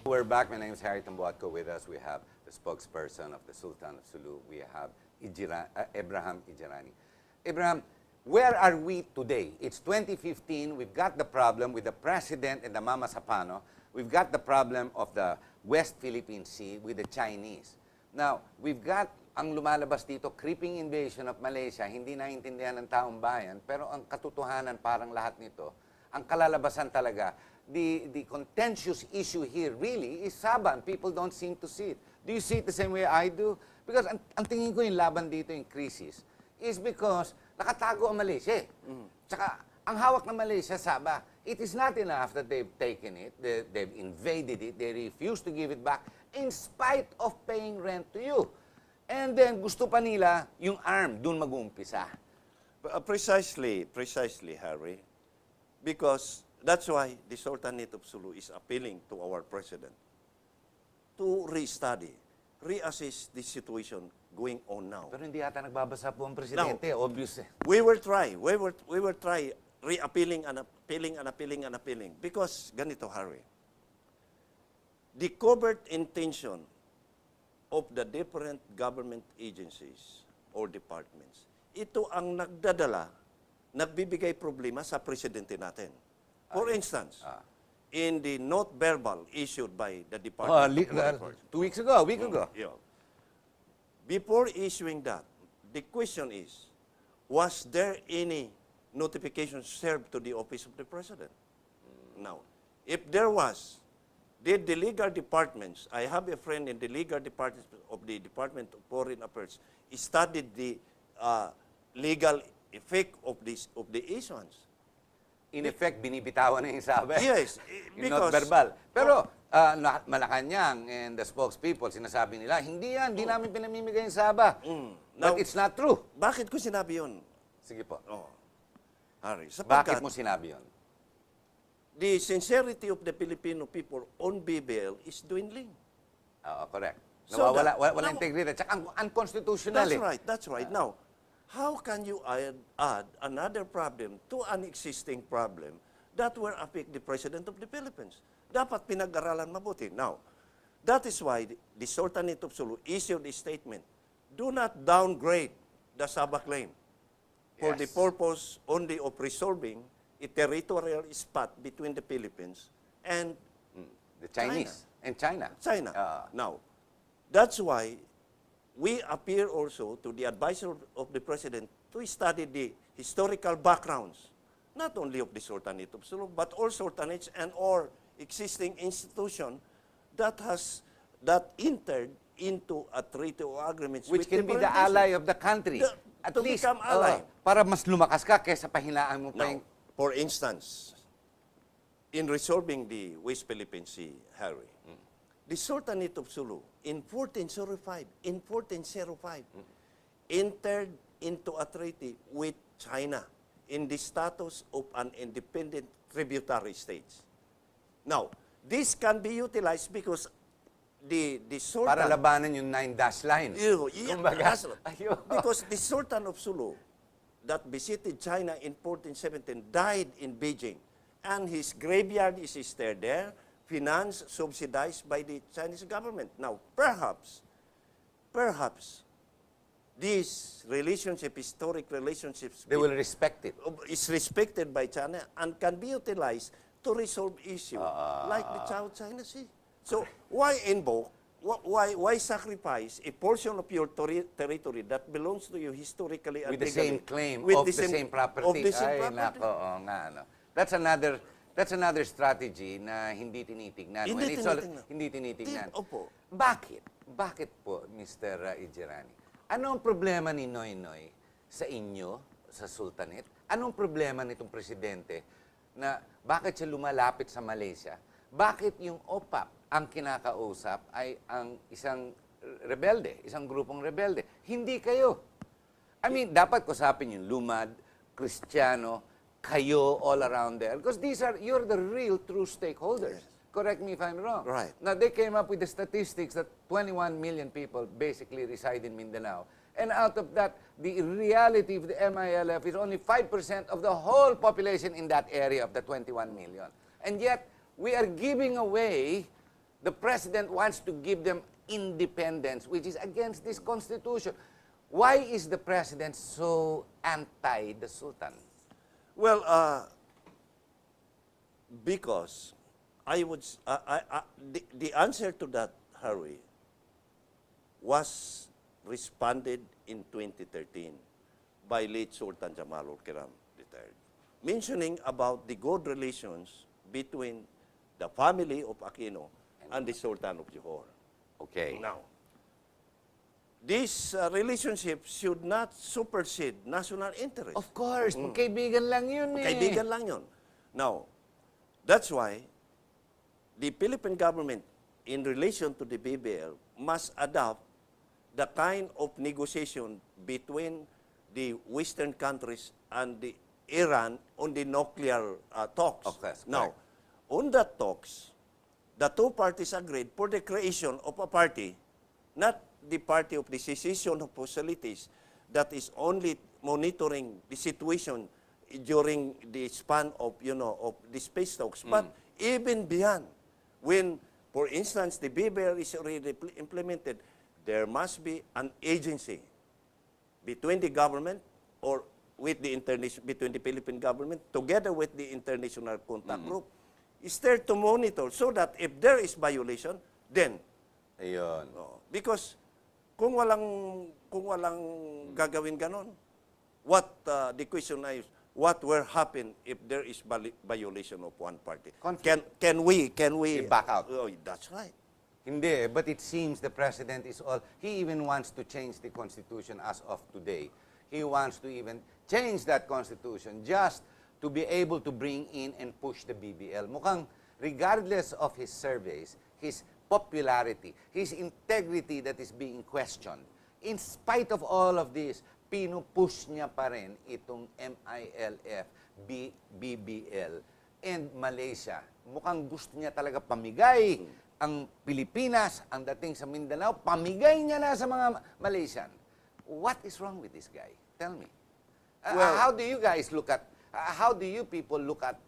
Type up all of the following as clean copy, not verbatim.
We're back. My name is Harry Tambuatco. With us, we have the spokesperson of the Sultan of Sulu. We have Abraham Ijirani. Abraham, where are we today? It's 2015. We've got the problem with the president and the Mama Sapano. We've got the problem of the West Philippine Sea with the Chinese. Now, we've got ang lumalabas dito, creeping invasion of Malaysia. Hindi naiintindihan ng taong bayan. Pero ang katotohanan, parang lahat nito, ang kalalabasan talaga, the contentious issue here really is Sabah, and people don't seem to see it. Do you see it the same way I do? Because ang tingin ko yung laban dito, yung crisis, is because nakatago ang Malaysia. Tsaka, ang hawak ng Malaysia, Sabah, it is not enough that they've taken it, they've invaded it, they refuse to give it back, in spite of paying rent to you. And then, gusto pa nila yung arm, dun mag-uumpisa. Precisely, Harry. Because that's why the Sultanate of Sulu is appealing to our president to re-study, reassess the situation going on now. Pero hindi yata nagbabasa po ang presidente, obvious. We will try re-appealing and appealing. Because ganito, Harry, the covert intention of the different government agencies or departments, ito ang nagbibigay problema sa presidente natin. For instance, in the note verbal issued by the Department of 2 weeks ago, a week ago. Yeah. Before issuing that, the question is, was there any notification served to the office of the president? Now, if there was, did the legal departments, I have a friend in the legal department of the Department of Foreign Affairs, studied the legal effect of the issuance. In effect, binibitawan na yung sabi. Yes, yung not verbal. Pero, Malacanang and the spokespeople, sinasabi nila, hindi yan, hindi namin pinamimigay yung Sabah. But it's not true. Bakit ko sinabi yun? Sige po. Harry, Bakit mo sinabi yun? The sincerity of the Filipino people on BBL is dwindling. Correct. So Wala integrity. Tsaka unconstitutional. That's right. Now, how can you add another problem to an existing problem that will affect the President of the Philippines? Dapat pinag-aralan mabuti. Now, that is why the Sultanate of Sulu issued a statement. Do not downgrade the Sabah claim for the purpose only of resolving a territorial spot between the Philippines and the Chinese and China. Now, that's why we appear also to the advisor of the president to study the historical backgrounds, not only of the Sultanate of Sulu, but all sultanates and all existing institution that entered into a treaty or agreements which can be the ally of the country. At least, para mas lumakas ka kaysa pahinaan mo pa yung... For instance, in resolving the West Philippine Sea, Harry, the Sultanate of Sulu in 1405 entered into a treaty with China in the status of an independent tributary state. Now, this can be utilized because the Sultan... Para labanan yung 9-dash line. Because the Sultan of Sulu that visited China in 1417 died in Beijing, and his graveyard is still there, financed, subsidized by the Chinese government. Now, perhaps, this relationship, historic relationships, they will respect it. Is respected by China and can be utilized to resolve issues like the South China Sea. So, why invoke? Why sacrifice a portion of your territory that belongs to you historically and with the legally, same claim of the same property? That's another strategy na hindi tinitignan. Hindi tinitignan. Bakit po, Mr. Ijirani? Anong problema ni Noynoy sa inyo, sa Sultanate? Anong problema nitong presidente na bakit siya lumalapit sa Malaysia? Bakit yung OPAP ang kinakausap ay ang isang rebelde, isang grupong rebelde? Hindi kayo. I mean, dapat kusapin yung lumad, Kristiyano, kayo all around there. Because you're the real true stakeholders. Yes. Correct me if I'm wrong. Right. Now, they came up with the statistics that 21 million people basically reside in Mindanao. And out of that, the reality of the MILF is only 5% of the whole population in that area of the 21 million. And yet, we are giving away The president wants to give them independence, which is against this constitution. Why is the president so anti the Sultan? Well, because the answer to that, Harry, was responded in 2013 by late Sultan Jamalul Kiram, retired, mentioning about the good relations between the family of Aquino and the Sultan of Johor. Okay. Now, this relationship should not supersede national interest. Of course, magkaibigan lang yun eh. Kaibigan lang yun. Now, that's why the Philippine government, in relation to the BBL, must adopt the kind of negotiation between the Western countries and the Iran on the nuclear talks. Okay, Now, on that talks, the two parties agreed for the creation of a party, not the party of the cessation of hostilities that is only monitoring the situation during the span of, of the space talks, but even beyond. When, for instance, the BBL is already implemented, there must be an agency between the government or with the between the Philippine government together with the international contact group is there to monitor so that if there is violation, then Ayun. because kung walang gagawin ganon, what the question is, what will happen if there is violation of one party? Can we back out? Oh, that's right. Hindi, but it seems the president is all, he even wants to change the constitution as of today. He wants to even change that constitution just to be able to bring in and push the BBL. Mukhang, regardless of his surveys, his popularity, his integrity that is being questioned, in spite of all of this, pinupush niya pa rin itong MILF, BBL, and Malaysia. Mukhang gusto niya talaga pamigay ang Pilipinas, ang dating sa Mindanao, pamigay niya na sa mga Malaysian. What is wrong with this guy? Tell me. Well, how do you guys look at, how do you people look at,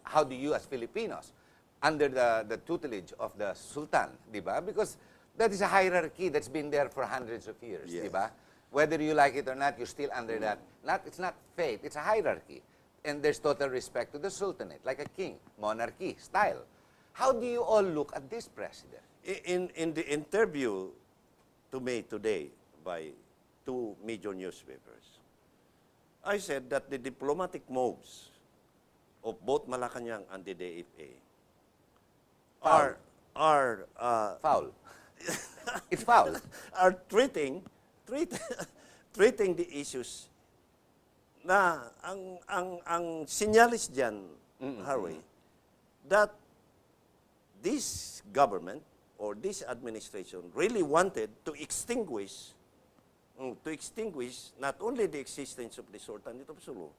how do you as Filipinos, under the tutelage of the Sultan, di ba? Because that is a hierarchy that's been there for hundreds of years, Yes. di ba? Whether you like it or not, you're still under that. It's not fate, it's a hierarchy. And there's total respect to the Sultanate, like a king, monarchy style. How do you all look at this president? In the interview to me today by two major newspapers, I said that the diplomatic moves of both Malacanang and the DFA Foul. are Foul. It's foul. are treating the issues na ang sinyalis diyan, Harry, that this government or this administration really wanted to extinguish not only the existence of the Sultanate of Sulu,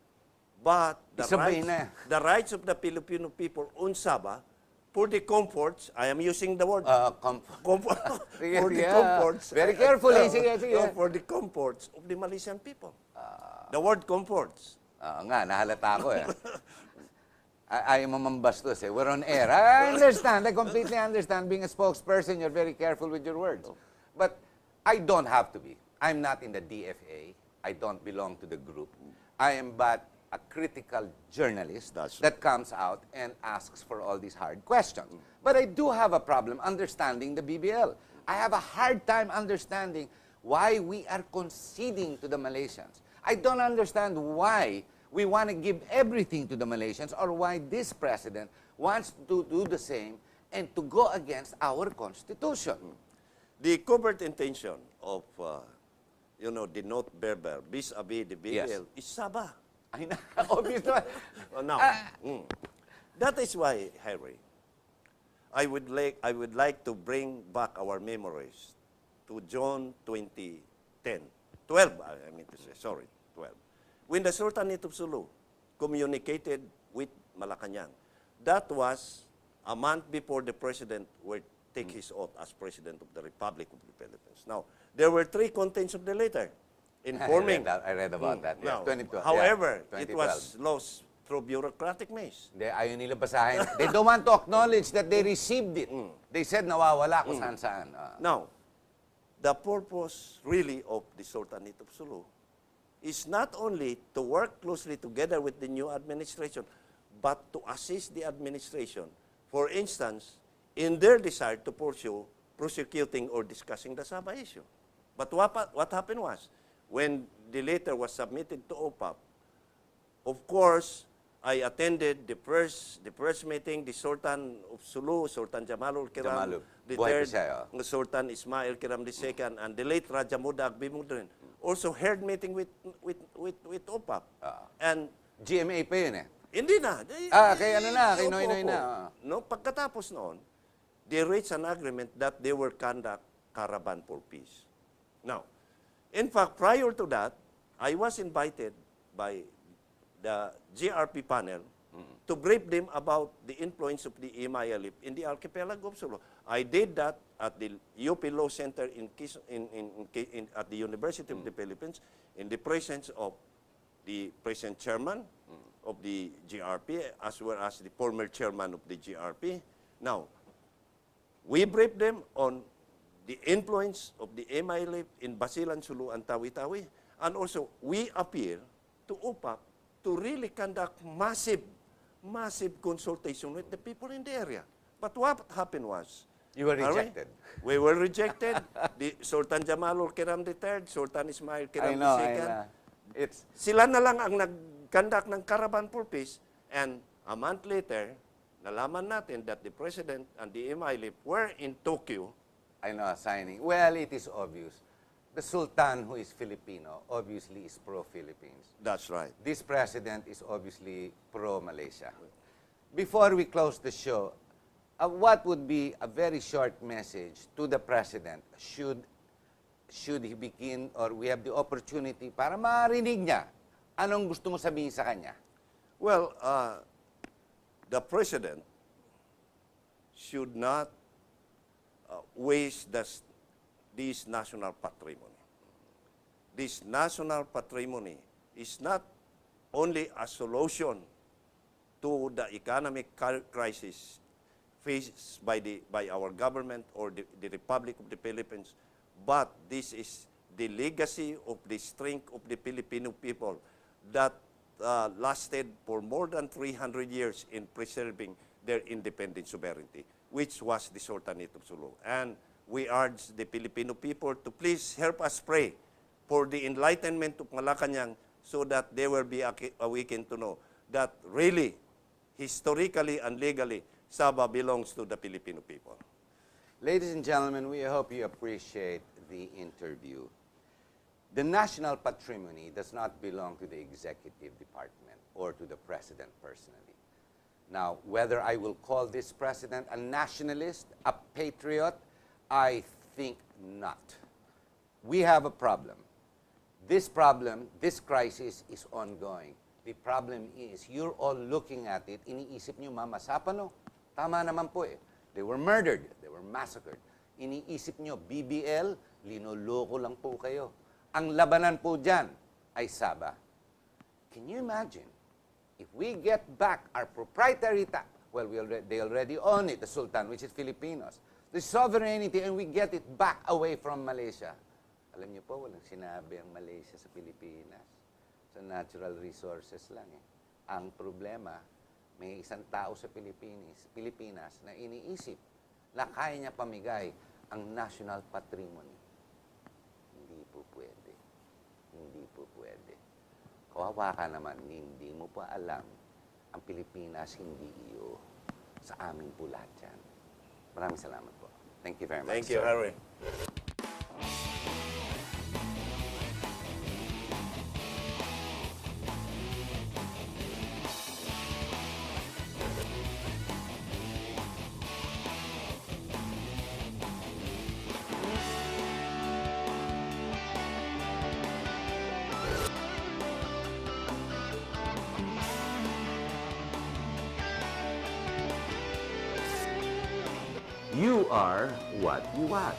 but the rights of the Filipino people on Sabah for the comforts, I am using the word, comfort, for the comforts. Very carefully, sige. For the comforts of the Malaysian people. The word comforts. Nga, nahalata ako eh. Ayaw mo mambastos eh. We're on air. I understand. I completely understand. Being a spokesperson, you're very careful with your words. But I don't have to be. I'm not in the DFA. I don't belong to the group. I am but a critical journalist that comes out and asks for all these hard questions. But I do have a problem understanding the BBL. I have a hard time understanding why we are conceding to the Malaysians. I don't understand why we want to give everything to the Malaysians or why this president wants to do the same and to go against our constitution. The covert intention of, the North Berber vis-a-vis the BBL is Sabah. I know. Obviously. Now, that is why, Harry, I would like to bring back our memories to June 2010. 12, I mean to say, sorry, 12. When the Sultanate of Sulu communicated with Malacanang, that was a month before the president would take his oath as President of the Republic of the Philippines. Now, there were three contents of the letter informing. I read about that. Yeah. Now, 2012. however, Yeah, it was lost through bureaucratic means. Ayaw nila basahin. They don't want to acknowledge that they received it. They said nawawala kung saan-saan. Now, the purpose really of the Sultanate of Sulu is not only to work closely together with the new administration, but to assist the administration, for instance, in their desire to pursue prosecuting or discussing the Sabah issue. But what happened was, when the letter was submitted to OPAP, of course, I attended the first meeting, the Sultan of Sulu, Sultan Jamalul Kiram, Jamalul. the Buhay pa third, siya, the Sultan Ismail Kiram II, and the late Raja Muda Akbimudrin. Also held meeting with OPAP. And GMA pa yun eh. hindi na. Kay ano na, kay Noy-Noy na. No, pagkatapos noon, they reached an agreement that they will conduct caravan for peace. Now, in fact, prior to that, I was invited by the GRP panel to brief them about the influence of the Imayalip in the archipelago of Sulu. I did that at the UP Law Center at the University of the Philippines in the presence of the present chairman of the GRP as well as the former chairman of the GRP. Now, we briefed them on the influence of the Imayalip in Basilan, Sulu, and Tawi-Tawi. And also, we appeal to OPAP to really conduct massive consultation with the people in the area. But what happened was, You were rejected. we were rejected. The Sultan Jamalul Kiram III, Sultan Ismail Kiram II. I know. It's Sila na lang ang nag-conduct ng caravan for peace. And a month later, nalaman natin that the President and the Imayalip were in Tokyo. I know, signing. Well, it is obvious. The Sultan, who is Filipino, obviously is pro-Philippines. That's right. This president is obviously pro-Malaysia. Before we close the show, what would be a very short message to the president should he begin or we have the opportunity para marinig niya? Anong gusto mo sabihin sa kanya? Well, the President should not waste this national patrimony. This national patrimony is not only a solution to the economic crisis faced by our government or the Republic of the Philippines, but this is the legacy of the strength of the Filipino people that lasted for more than 300 years in preserving their independent sovereignty, which was the Sultanate of Sulu. And we urge the Filipino people to please help us pray for the enlightenment of Malacanang so that they will be awakened to know that really, historically and legally, Sabah belongs to the Filipino people. Ladies and gentlemen, we hope you appreciate the interview. The national patrimony does not belong to the executive department or to the president personally. Now, whether I will call this president a nationalist, a patriot, I think not. We have a problem. This problem, this crisis is ongoing. The problem is, you're all looking at it, iniisip nyo, Mama Sapano, tama naman po eh. They were murdered, they were massacred. Iniisip nyo, BBL, linoloko lang po kayo. Ang labanan po dyan ay Sabah. Can you imagine, if we get back our proprietary well, they already own it, the Sultan, which is Filipinos, the sovereignty, and we get it back away from Malaysia. Alam niyo po, walang sinabi ang Malaysia sa Pilipinas. Sa natural resources lang eh. Ang problema, may isang tao sa Pilipinas na iniisip na kaya niya pamigay ang national patrimony. Hindi po pwede. Hindi po pwede. Kawawa ka naman, hindi mo pa alam ang Pilipinas, hindi iyo. Sa amin po lahat yan. Maraming salamat po. Thank you very much. Thank you, sir. Harry. You are what you watch.